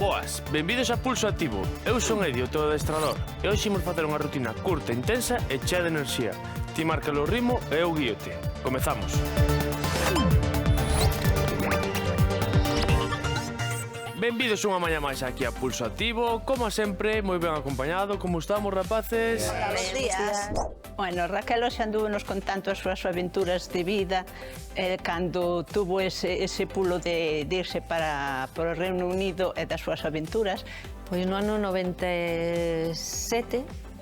Boas, benvidos a Pulso Activo. Eu son Edio, teu adestrador, e hoxe imos facer unha rutina curta, intensa e chea de enerxía. Ti marca o ritmo e eu guíote. Comezamos. Benvidos unha mañá máis aquí a Pulso Activo. Como sempre, moi ben acompañado. Como estamos, rapaces? Buenos días. Bueno, Raquel hoxe andúvenos contando as súas aventuras de vida cando tuvo ese pulo de irse para o Reino Unido e das súas aventuras. Pois no ano 97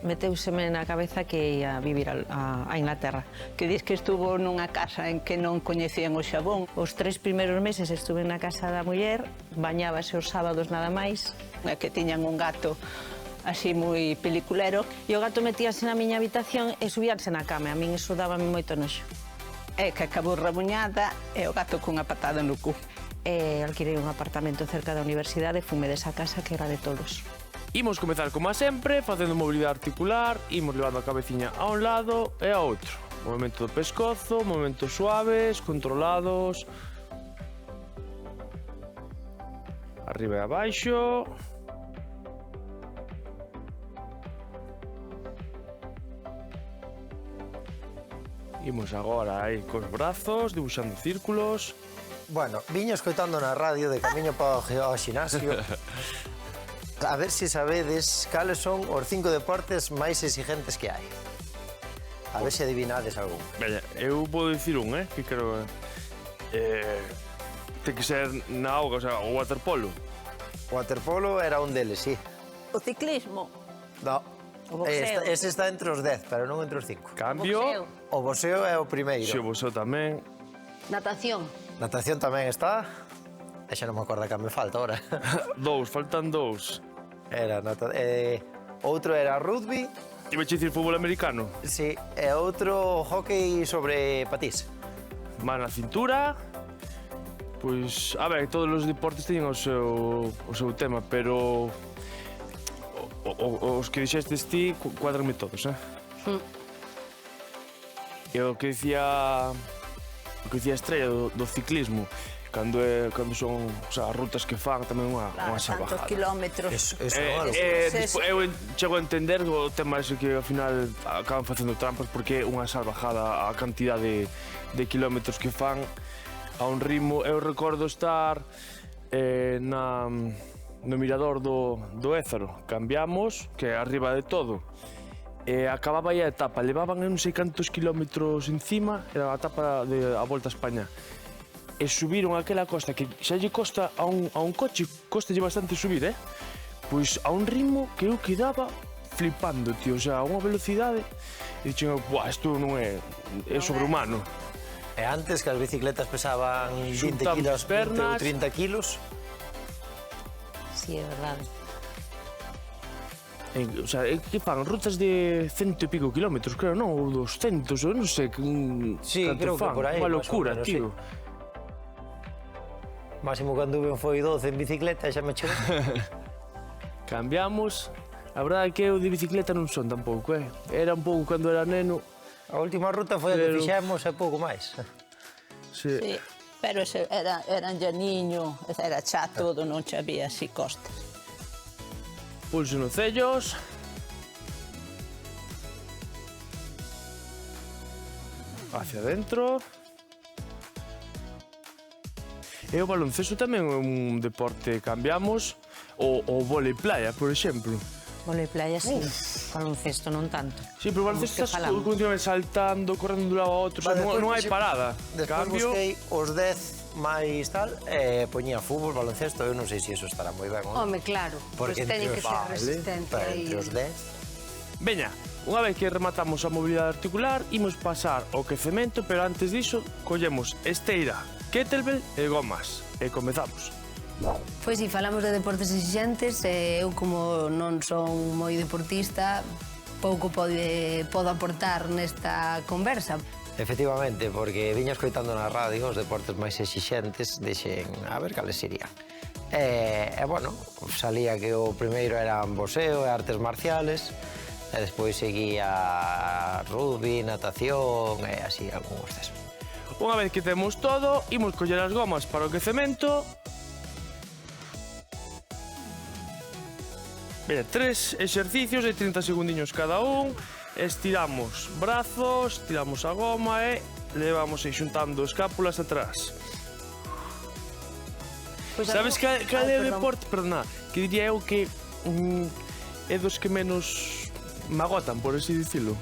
meteuseme na cabeza que ia vivir a Inglaterra. Que dis que estuvo nunha casa en que non coñecían o xabón. Os 3 primeiros meses estuve na casa da muller, bañábase os sábados nada máis. Que tiñan un gato así moi peliculero. E o gato metíase na miña habitación e subíase na cama. A min iso dábame moito noxo. É que acabou rabuñada e o gato cunha patada no cu. E alquilei un apartamento cerca da universidade e fume desa casa que era de todos. Imos comezar como sempre, facendo mobilidade articular, imos levando a cabeciña a un lado e a outro. Movimento do pescozo, movimentos suaves, controlados. Arriba e abaixo. Imos agora aí cos brazos, dibuixando círculos. Bueno, viño escoitando na radio de camiño para o xinasio. A ver se sabedes cales son os 5 deportes máis exigentes que hai. A ver se adivinades algún. Veña, eu vou dicir un, que creo... ten que ser na auga, o sea, o waterpolo. O waterpolo era un deles, sí. O ciclismo. No. O boxeo. Ese está entre os 10, pero non entre os 5. Cambio. O boxeo é o primeiro. Si, o boxeo tamén. Natación. Natación tamén está. E xa non me acordo que me falta ahora. Faltan dous. Era outro era rugby. Iba a dicir fútbol americano. Sí, e outro hockey sobre patís. Má na cintura. Pois, a ver, todos os deportes teñen o seu tema, pero os que dixestes ti cuadranme todos, E o que dicía Estrella do ciclismo, cando son, o sea, as rutas que fan tamén unha salvajada. Tantos kilómetros. Eu chego a entender o tema ese que ao final acaban facendo trampas porque é unha salvajada a cantidade de kilómetros que fan a un ritmo. Eu recordo estar no mirador do Ézaro. Cambiamos, que é arriba de todo. E acababa aí a etapa, levaban non sei cantos kilómetros encima, era a etapa a Volta a España. E subiron aquela costa que xa lle costa a un coche, costalle bastante subir, Pois a un ritmo que eu quedaba flipando, tío, o sea, a unha velocidade. E dixen, buah, isto non é sobrehumano. E antes que as bicicletas pesaban 20 Xuntamos kilos, pernas. 20 ou 30 kilos. Sí, é verdade. O sea, que fan rutas de 100 e pico kilómetros, creo, non? Ou 200, eu non sei Sí, canto creo fan. que por aí. Unha locura, menos, tío. Sí. Máximo que anduve foi 12 en bicicleta e xa me chegou. Cambiamos. A verdade é que eu de bicicleta non son tampouco, Era un pouco cando era neno. A última ruta foi a que fixemos e pouco máis. Sí. Sí, pero ese era llaniño, era xa todo, non xa había así costas. Pulso nos cellos. Hacia adentro. E o baloncesto tamén é un deporte. Cambiamos. O vólei playa, por exemplo. Vólei playa, sí. Baloncesto non tanto. Sí, pero o baloncesto estás continuamente saltando, correndo de un lado a outro, non hai parada. Despois busquei os 10 máis tal, e poñía fútbol, baloncesto, eu non sei se iso estará moi ben ou non. Home, claro, pois teñen que ser resistente aí. Entre os 10... Veña, unha vez que rematamos a mobilidade articular, imos pasar ao quecemento, pero antes diso, collemos esteira, kettlebell e gomas. E comezamos. Pois si, falamos de deportes exigentes, eu como non son moi deportista, pouco podo aportar nesta conversa. Efectivamente, porque viña escoitando na radio os deportes máis exixentes, dixen a ver cales serían. E, bueno, salía que o primeiro eran boxeo e artes marciales, e despois seguía rugby, natación e así algúns desos. Unha vez que temos todo, imos coller as gomas para o quecemento. Veña, 3 exercicios de 30 segundiños cada un. Estiramos brazos, tiramos a goma e levamos aí xuntando escápulas atrás. Sabes que é o deporte, perdona, que diría eu que é dos que menos me agotan, por así dicilo.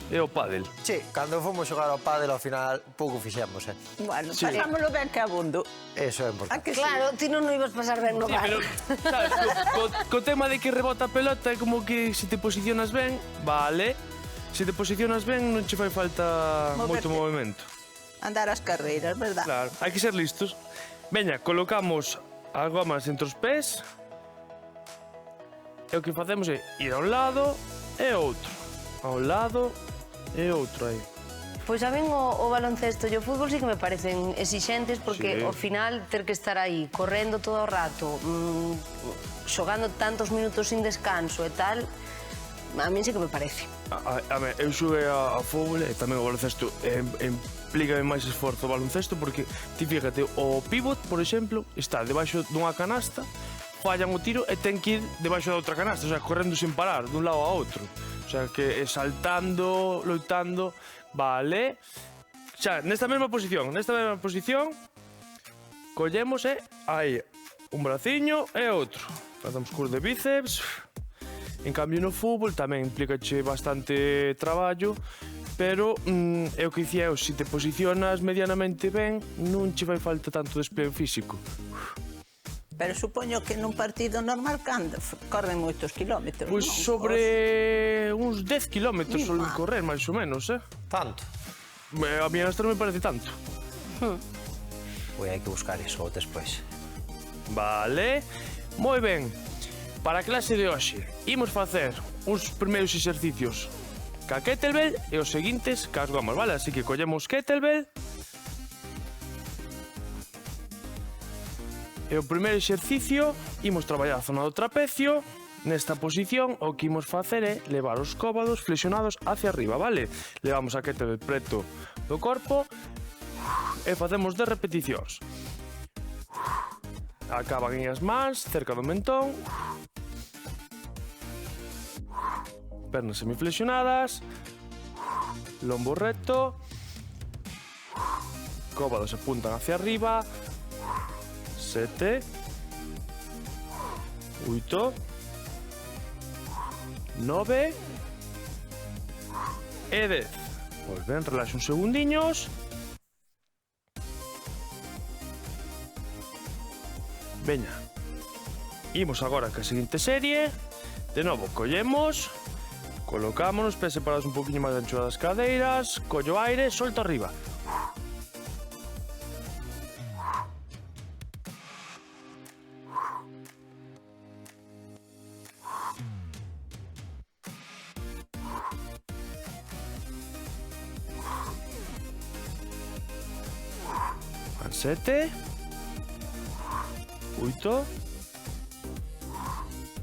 É o pádel. Sí, cando fomos xogar ao pádel, ao final, pouco fixemos, Bueno, pasámoslo ben que abundo. Eso é A importante. que sí? Claro, ti non o ibas pasar ben no Sí, bar. pero, sabes, co tema de que rebota a pelota, é como que se te posicionas ben, vale. Se te posicionas ben, non che fai falta moito movimento. Andar as carreiras, verdad? Claro, hai que ser listos. Veña, colocamos as gomas entre os pés. E o que facemos é ir a un lado e outro. A un lado e outro aí. Pois a min o baloncesto e o fútbol sí que me parecen exixentes porque Sí. ao final ter que estar aí correndo todo o rato, xogando tantos minutos sin descanso e tal, a min sí que me parece. A ver, eu xuguei a fútbol e tamén o baloncesto implícame máis esforzo o baloncesto porque ti fíjate, o pivot, por exemplo, está debaixo dunha canasta, fallan o tiro e ten que ir debaixo da outra canasta, o sea, correndo sin parar, dun lado a outro. O sea, que saltando, loitando, vale. Xa, nesta mesma posición, collemos e aí, un braciño e outro. Facemos curso de bíceps. En cambio, no fútbol tamén implicache bastante traballo, pero é o que dicía eu, se te posicionas medianamente ben, non che vai falta tanto despliegue físico. Pero supoño que nun partido normal corren moitos kilómetros, Pois non? sobre uns 10 kilómetros solen Mima. correr, máis ou menos, Tanto. A mí non me parece tanto. Pois hai que buscar iso despois. Vale, moi ben. Para a clase de hoxe, imos facer uns primeiros exercicios ca kettlebell e os seguintes cas gomas, vale? Así que collemos kettlebell. E o primeiro exercicio, imos traballar a zona do trapecio. Nesta posición, o que imos facer é levar os cóbados flexionados hacia arriba, vale? Levamos a kettlebell preto do corpo e facemos 10 repeticións. Acaban en as mans, cerca do mentón. Pernas semiflexionadas. Lombo recto. Cóbados apuntan hacia arriba. 7. 8. 9. E 10. Pois ben, relaxa uns segundiños. Veña. Imos agora ca seguinte serie. De novo, collemos. Colocámonos, pés separados un poquinho máis da anchura das cadeiras. Collo aire, solto arriba. Van 7. 8.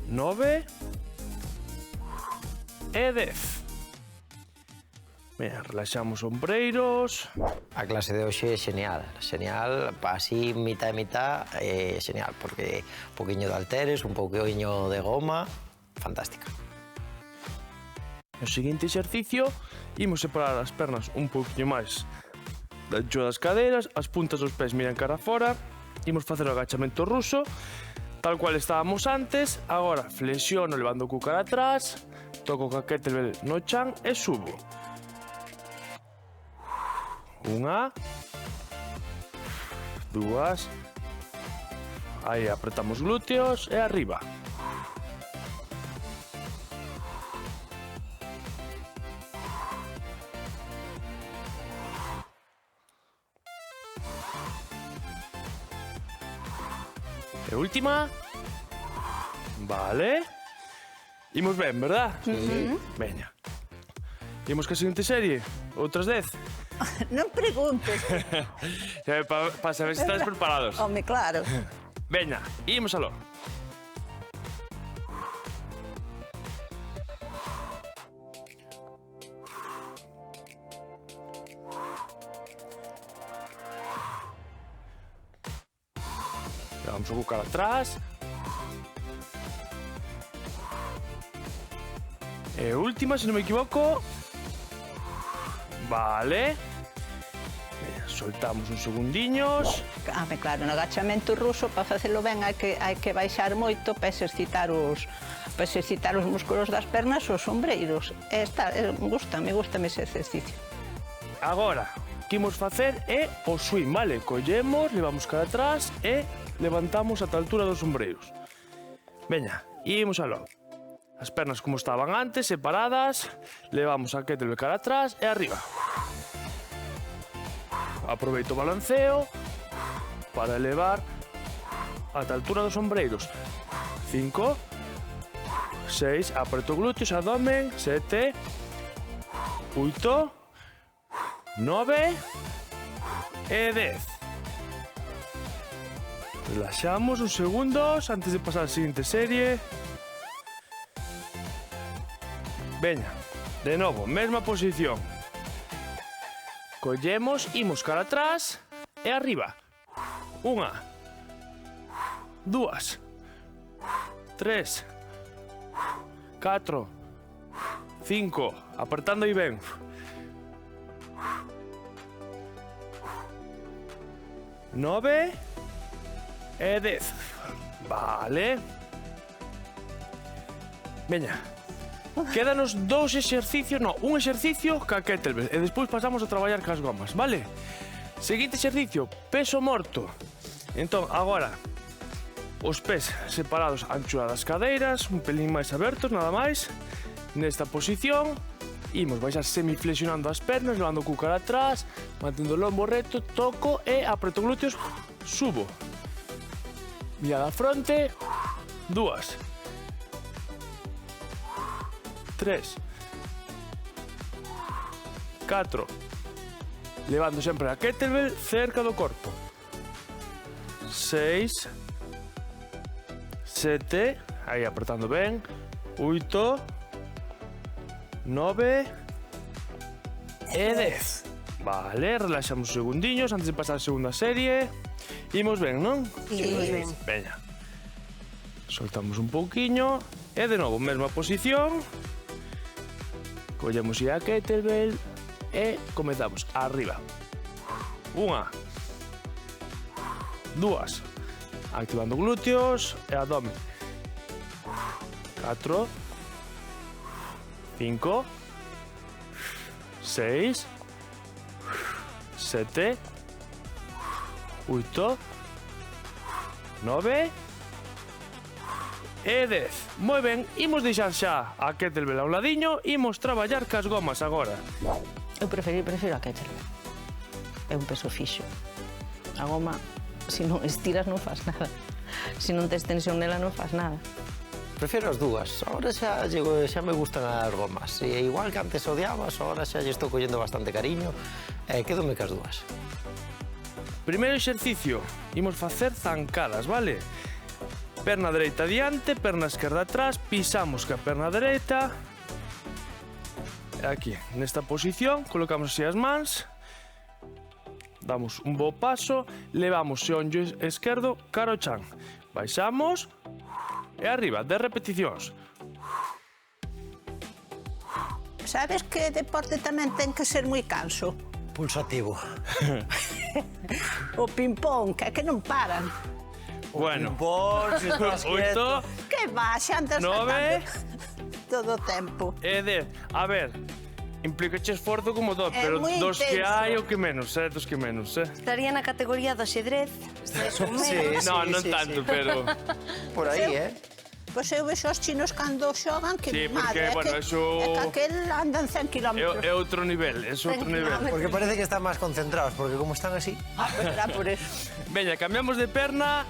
9. E 10. Mira, relaxamos ombreiros. A clase de hoxe é xeñal, así mitad e mitad é xeñal, porque un poquinho de halteres, un poquinho de goma, fantástica. No seguinte exercicio, imos separar as pernas un poquinho máis da anchura das cadeiras, as puntas dos pés miran cara fora, imos facer o agachamento ruso, tal cual estábamos antes. Agora flexiono levando o cu cara atrás, toco ca kettlebell no chan e subo. 1, 2, aí apretamos glúteos e arriba. E última. Vale. Imos ben, verdad? Sí. Veña. Imos ca seguinte serie. Outras 10. Non preguntes. Para saber se estáis preparados. Home, claro. Veña, imos aló. Vamos a buscar atrás. Última, se non me equivoco. Vale. Veña, soltamos uns segundiños. Claro, no agachamento ruso, para facelo ben, hai que baixar moito para exercitar os músculos das pernas, os ombreiros. Me gusta ese exercicio. Agora, o que imos facer é o swing, vale? Collemos, levamos cara atrás e levantamos ata a altura dos ombreiros. Veña, imos aló. As pernas como estaban antes, separadas, levamos a kettlebell cara atrás e arriba. Aproveito o balanceo para elevar ata a altura dos ombreiros. 5, 6, apreto glúteos, abdomen, 7, 8, 9 e 10. Relaxamos uns segundos antes de pasar a seguinte serie. Veña, de novo, mesma posición. Collemos, imos cara atrás e arriba. 1, 2, 3, 4, 5, apertando aí ben. 9 e 10. Vale. Veña. Quédanos dous exercicios, un exercicio ca kettlebell e despois pasamos a traballar cas gomas, vale? Seguinte exercicio, peso morto. Entón, agora, os pés separados a anchura das cadeiras, un pelín máis abertos, nada máis. Nesta posición, imos baixar semiflexionando as pernas, levando o cu cara atrás, mantendo o lombo recto, toco e apreto glúteos, subo. Mirada a fronte, 2. 3, 4, levando sempre a kettlebell cerca do corpo. 6, 7, aí apertando ben. 8, 9 e 10. Vale, relaxamos uns segundiños antes de pasar a segunda serie. Imos ben, non? Sí, ben. Veña. Soltamos un pouquiño e de novo, mesma posición. Collemos a kettlebell e comezamos arriba. 1, 2, activando glúteos e abdomen. 4, 5, 6, 7, 8, 9 e 10. Moi ben, imos deixar xa a kettlebell a un ladiño, imos traballar cas gomas agora. Eu prefiro a kettlebell. É un peso fixo. A goma, se non estiras non faz nada. Se non tes tensión nela non faz nada. Prefiro as dúas. Ahora xa me gustan as gomas. E igual que antes odiabas, ahora xa lle estou collendo bastante cariño. Quédome cas dúas. Primeiro exercicio, imos facer zancadas, vale? Perna dereita adiante, perna esquerda atrás, pisamos ca perna dereita. Aquí, nesta posición, colocamos así as mans. Damos un bo paso, levamos o onllo esquerdo cara ao chan. Baixamos e arriba, 10 repeticións. Sabes que deporte tamén ten que ser moi canso? Pulsativo. O ping-pong, que non paran. Bueno, Por si estás 8 Que va, xa andas 9 todo o tempo. e 10. A ver, implica che esforzo como todo, É pero moi dos que intenso. hai o que menos, dos que menos, Estaría na categoría do xedrez. No, non tanto, pero... Por aí, Pois eu vexo os chinos cando xogan que Sí, madre, porque, bueno, eso- é que aquel andan 100 kilómetros. É outro nivel, é outro nivel. Porque parece que están máis concentrados, porque como están así... Será por eso. Veña, cambiamos de perna,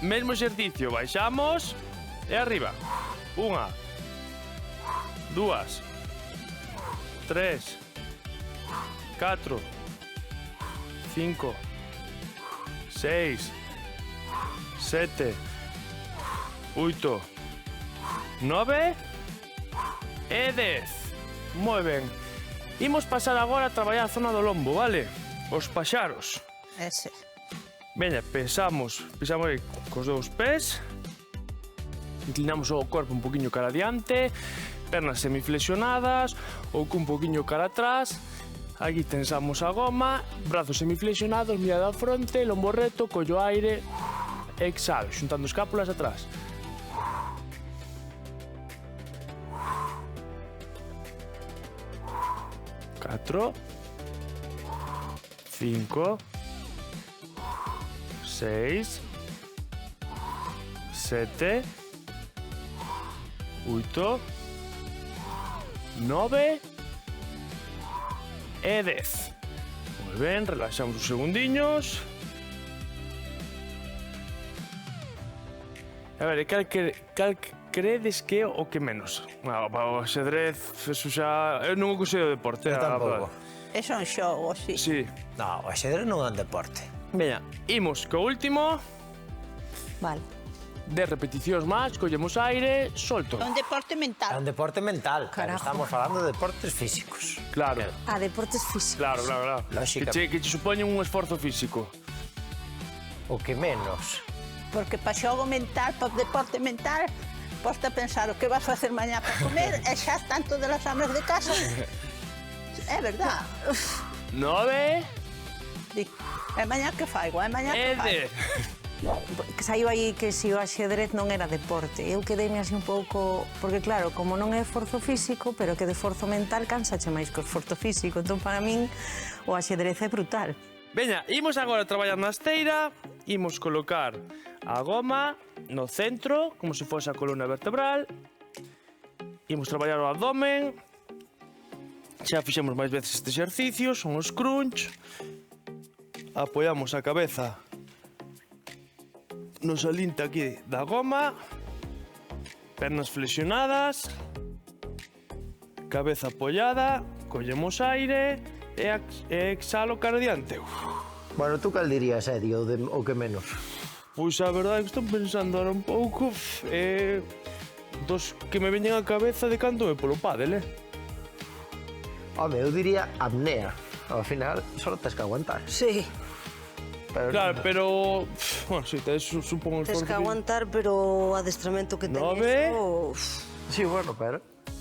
mesmo exercicio, baixamos e arriba. 1, 2, 3, 4, 5, 6, 7, 8, 9 e 10. Moi ben. Imos pasar agora a traballar a zona do lombo, vale? Os paxaros. Ese. Veña, pisamos aí cos dous pés. Inclinamos o corpo un poquinho cara adiante. pernas semiflexionadas ou cun poquinho cara atrás. Aquí tensamos a goma, brazos semiflexionados, mirada á fronte, lombo reto, collo aire, exhalo, xuntando escápulas atrás. 4, 5, 6, 7, 8, 9 e 10. Moi ben, relaxamos os segundiños. A ver, cal credes que é o que menos? O xadrez, eso xa... Eu non o considero deporte. Eu tampouco. É un xogo, sí. Sí. No, o xadrez non é un deporte. Veña, imos co último. Vale. 10 repeticións máis, collemos aire, solto. É un deporte É mental. un deporte mental, pero Carajo. estamos falando de deportes físicos. Claro, A deportes físicos. claro. Lógica. Que che supoñen un esforzo físico. O que menos. Porque para xogo mental, para deporte mental, posta a pensar o que vas facer mañá para comer e xa están todas as amas de casa. É verdad. 9 Di, e mañá que faigo? E mañá e que faigo? 10. Que saiu aí que se o axedrez non era deporte. Eu quedeime así un pouco... Porque claro, como non é esforzo físico, pero que de esforzo mental cansache máis que o esforzo físico. Entón, para min, o axedrez é brutal. Veña, imos agora a traballar na esteira. Imos colocar a goma no centro, como se fose a columna vertebral. Imos traballar o abdomen. Xa fixemos máis veces este exercicio, son os crunch. Apoiamos a cabeza no salinte aquí da goma. Pernas flexionadas. Cabeza apoiada. Collemos aire e exhalo cara adiante. Bueno, tú cal dirías, Edi, o que menos? Pois a verdade é que estou pensando ahora un pouco dos que me veñen á cabeza de canto me polo pádel, Home, eu diría apnea. Ao final, só tes que aguantar. Sí, Pero Claro, pero... Bueno, sí, supongo tens que aguantar, pero o adestramento que tenes... 9. Sí, bueno, pero...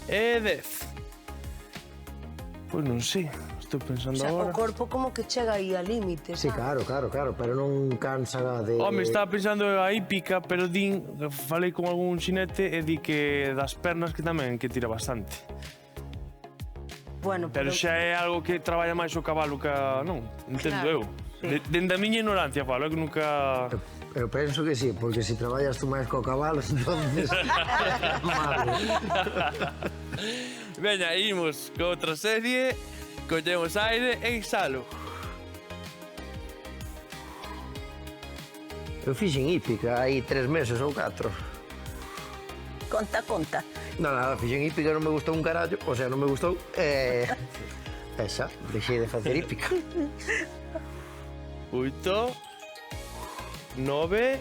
E 10. Pois non sei, estou pensando O sea, o agora. corpo como que chega aí a límite, Sí, claro, pero non cansa de... Home, estaba pensando a hípica, pero din, falei con algún xinete e di que das pernas que tamén que tira bastante. Bueno, Pero xa é algo que traballa máis o cabalo que non, entendo Claro, eu. Dende a miña ignorancia falo, que nunca... Eu penso que sí, porque se traballas tú máis co cabalo, entonces... Madre. Veña, imos con outra serie. Collemos aire e exhalo. Eu fixen hípica hai 3 meses ou 4. Conta, conta. Non, nada, fixen hípica, non me gustou un carallo, o sea, non me gustou, e xa, deixei de facer hípica. 8, 9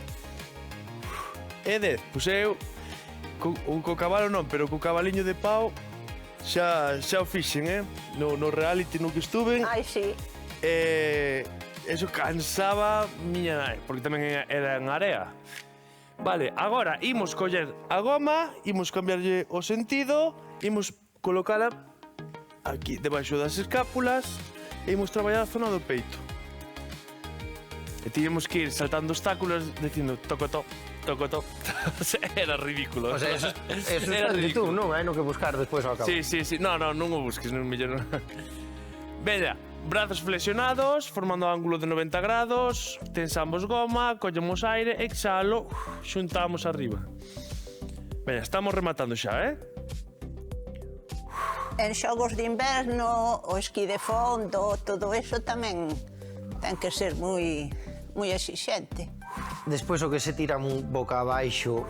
e 10. Pois eu, co cabalo non, pero co cabaliño de pau xa o fixen, no reality no que estuve. Ai, sí. Eso cansaba miña nai, porque tamén era en area. Vale, agora imos coller a goma, imos cambiarlle o sentido, imos colocala aquí debaixo das escápulas e imos traballar a zona do peito. E tiñemos que ir saltando obstáculos dicindo toco. Era ridículo. O sea, eso Era está de tú, ridículo. non? Hai no que buscar despois ao cabo. Sí. Non o busques, non mellor. Veña, brazos flexionados, formando ángulo de 90 grados, tensamos goma, collemos aire, exhalo, xuntamos arriba. Veña, estamos rematando xa, En xogos de inverno, o esquí de fondo, todo eso tamén ten que ser moi exixente. Despois o que se tira un boca abaixo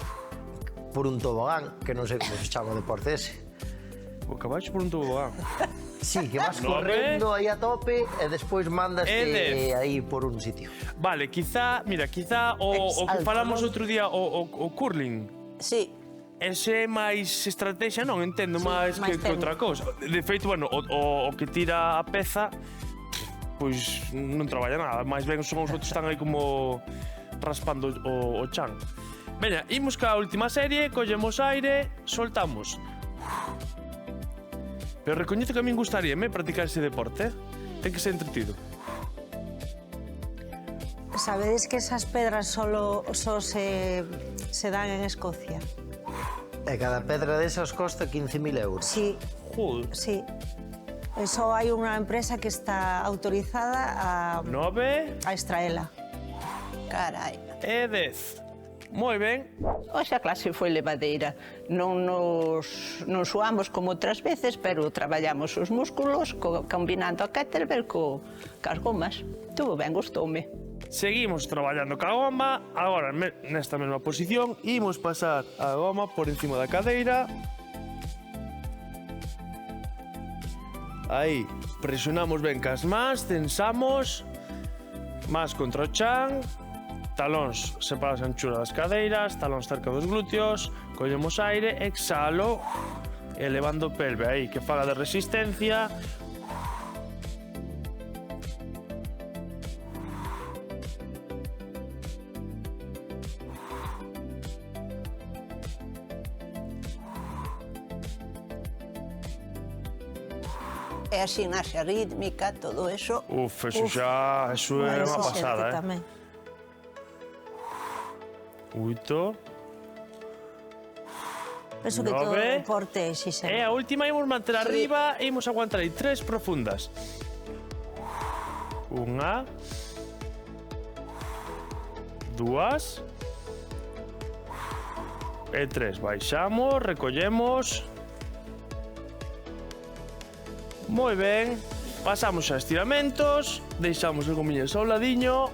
por un tobogán, que non sei como se chama o deporte ese. Boca abaixo por un tobogán. Sí, que vas 9. correndo aí a tope e despois mandaste E 10. aí por un sitio. Vale, quizá o que falamos outro día, o curling. Sí, Ese é máis estrategia, non entendo, máis máis que outra cousa. De feito, bueno, o que tira a peza, pois non traballa nada, máis ben son os outros están aí como raspando o chan. Veña, imos ca última serie, collemos aire, soltamos. Pero recoñezo que a min gustaríame practicar ese deporte, ten que ser entretido. Sabedes que esas pedras só se dan en Escocia? E cada pedra desas costa 15.000 euros. Sí, Joder. sí. Só hai unha empresa que está autorizada 9 a extraela. Carai. e 10. Moi ben. Hoxe a clase foi levadeira. Non suamos como outras veces, pero traballamos os músculos combinando a kettlebell cas gomas. Tuvo ben, gustoume. Seguimos traballando ca goma, agora nesta mesma posición, imos pasar a goma por encima da cadeira. Aí, presionamos ben cas mans, tensamos, más contra o chan, talóns separados a anchura das cadeiras, talóns cerca dos glúteos, collemos aire, exhalo, elevando o pelve aí, que faga de resistencia. E a ximnasia rítmica, todo eso. Uf, eso xa, eso é unha pasada, Tamén. 8. Penso que todo Nove. deporte é exixente. E a última imos manter arriba e imos aguantar aí 3 profundas. 1, 2 e 3. Baixamos, recollemos. Moi ben. Pasamos a estiramentos, deixamos o gomiño ao ladiño,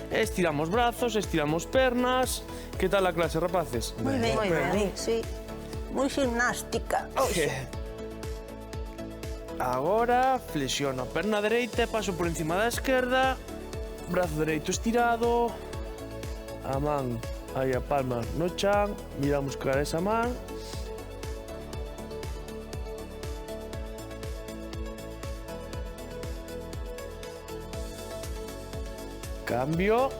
estiramos brazos, estiramos pernas. Que tal a clase, rapaces? Moi ben, Moi ben. sí. Moi gimnástica. Agora flexiono a perna dereita e paso por encima da esquerda, brazo dereito estirado, a man aí a palma no chan, miramos cara esa man. Cambio.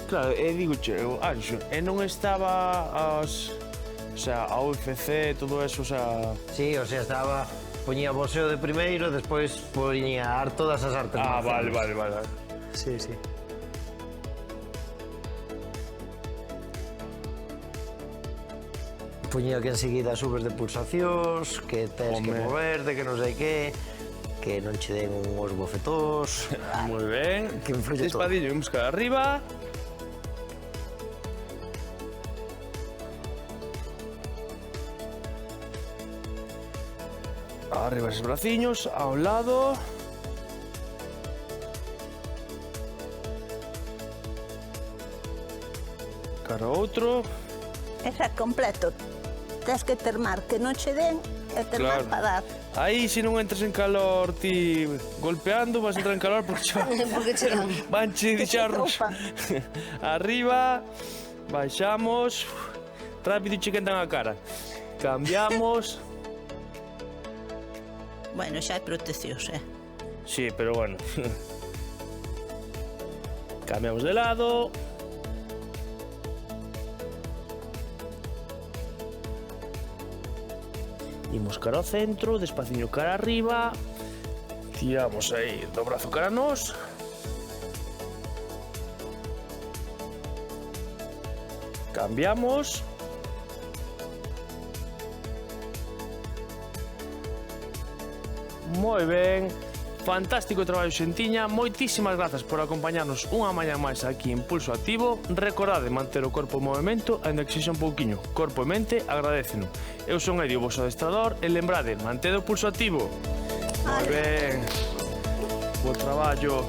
Claro, digo, Anxo, non estaba o sea, a UFC, todo eso, o sea... Sí, o sea, poñía boxeo de primeiro, despois poñía todas as artes marciales. Vale. Sí, sí. Poñía que enseguida subes de pulsacións, que tens que Home. moverte, que non sei que non che den uns bofetós. Moi ben. Que influye todo. Despadillo, imos cara arriba. Arriba esos braciños, a un lado. Cara a outro. Esa completo. Tens que termar que non che den e termar Claro. para dar. Aí, se non entras en calor ti golpeando, vas a entrar en calor porque Porque che dan. vanche de charros. Opa. Arriba, baixamos, rápido che quentan a cara. Cambiamos. Bueno, xa hai proteccións, Sí, pero bueno. Cambiamos de lado. Imos cara ao centro, despaciño cara arriba. Tiramos aí do brazo cara a nós. Cambiamos. Moi ben. Fantástico traballo, xentiña. Moitísimas grazas por acompañarnos unha mañá máis aquí en Pulso Activo. Recordade manter o corpo en movimento, aínda que sexa un pouquiño. Corpo e mente agradeceno. Eu son Edio, vosso adestrador, e lembrade, mantede o pulso activo. Moi ben. Bo traballo.